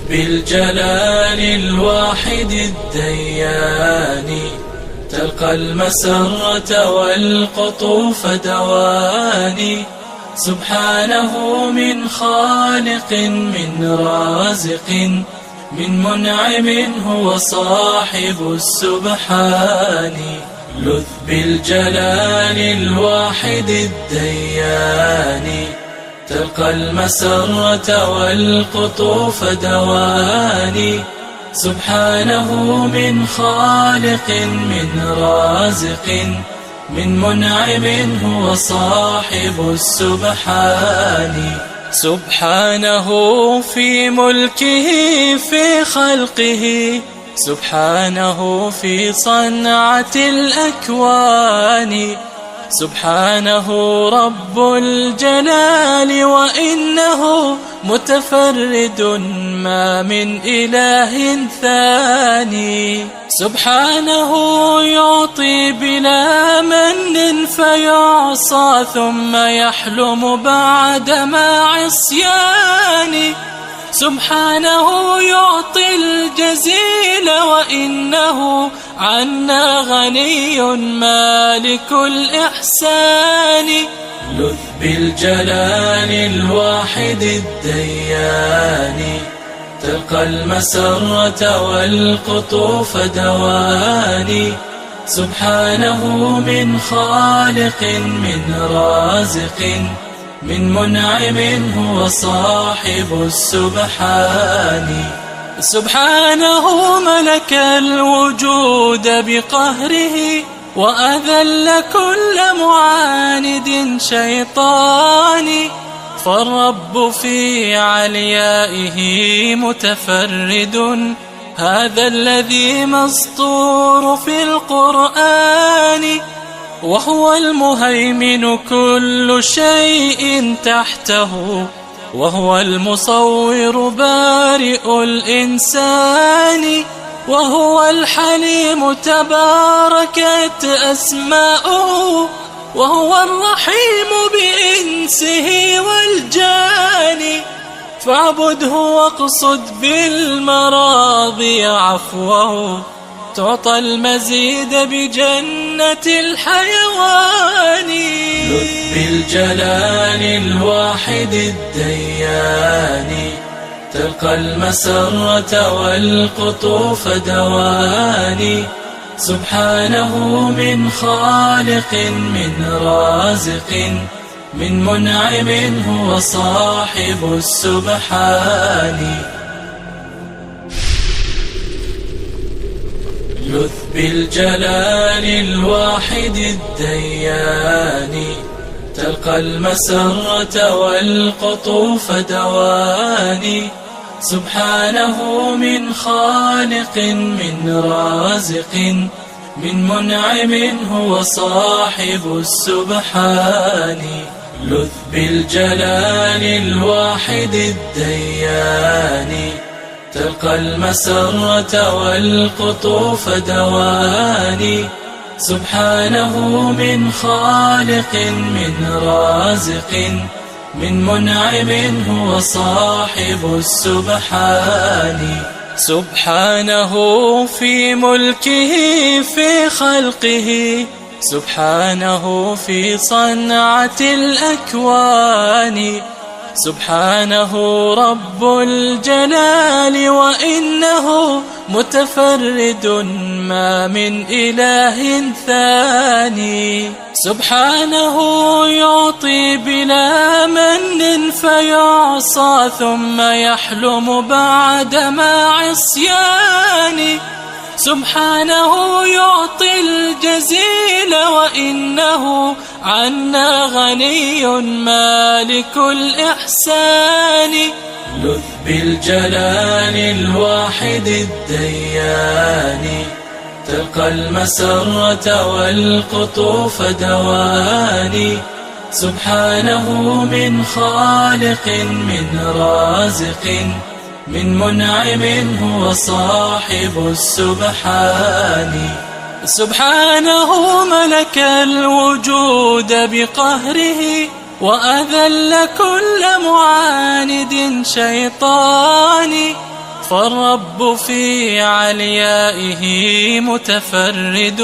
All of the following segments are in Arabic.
بالجلال الواحد الديان تلقى المسرة والقطوف دواني. سبحانه من خالق من رازق من منعم هو صاحب السبحان. لذ بالجلال الواحد الديان تلقى المسرة والقطوف دواني. سبحانه من خالق من رازق من منعم هو صاحب السبحان. سبحانه في ملكه في خلقه، سبحانه في صنعة الأكوان. سبحانه رب الجلال وإنه متفرد ما من إله ثاني. سبحانه يعطي بلا من فيعصى ثم يحلم بعدما عصيان. سبحانه يعطي الجزيل وإنه عنا غني مالك الإحسان. لذ بالجلال الواحد الديان تلقى المسرة والقطوف دواني. سبحانه من خالق من رازق من منعم هو صاحب السبحان. سبحانه ملك الوجود بقهره وأذل كل معاند شيطان. فالرب في عليائه متفرد، هذا الذي مسطور في القرآن. وهو المهيمن كل شيء تحته، وهو المصور بارئ الإنسان. وهو الحليم تباركت أسماؤه، وهو الرحيم بإنسه والجان. فاعبده واقصد بالمراضي عفوه، تعطى المزيد بجنة الحيوان. لذ بالجلال الواحد الديان تلقى المسرة والقطوف دواني. سبحانه من خالق من رازق من منعم هو صاحب السبحان. لذ بالجلال الواحد الديان تلقى المسرة والقطوف دواني. سبحانه من خالق من رازق من منعم هو صاحب السبحان. لذ بالجلال الواحد الديان تلقى المسرة والقطوف دواني. سبحانه من خالق من رازق من منعم هو صاحب السبحان. سبحانه في ملكه في خلقه، سبحانه في صنعة الأكوان. سبحانه رب الجلال وإنه متفرد ما من إله ثاني. سبحانه يعطي بلا من فيعصى ثم يحلم بعدما عصيان. سبحانه يعطي الجزيل وإنه عنا غني مالك الإحسان. لذ بالجلال الواحد الديان تلقى المسرة والقطوف دواني. سبحانه من خالق من رازق من منعم هو صاحب السبحان. سبحانه ملك الوجود بقهره وأذل كل معاند شيطان. فالرب في عليائه متفرد،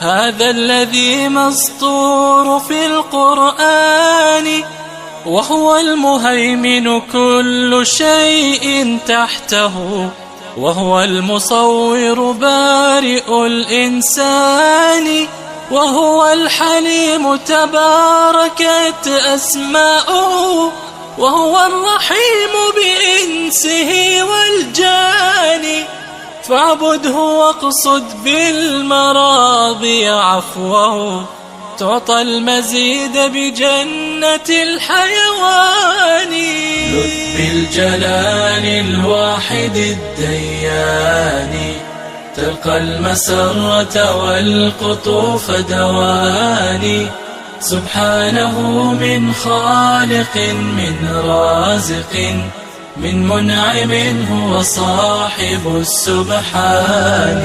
هذا الذي مسطور في القرآن، وهو المهيمن كل شيء تحته، وهو المصور بارئ الإنسان، وهو الحليم تباركت أسماؤه، وهو الرحيم بإنسه والجان. فاعبده واقصد بالمراضي عفوه، تعطى المزيد بجنة الحيوان. لذ بالجلال الواحد الديان، تلقى المسرة والقطوف دواني. سبحانه من خالق من رازق من منعم، هو صاحب السبحان.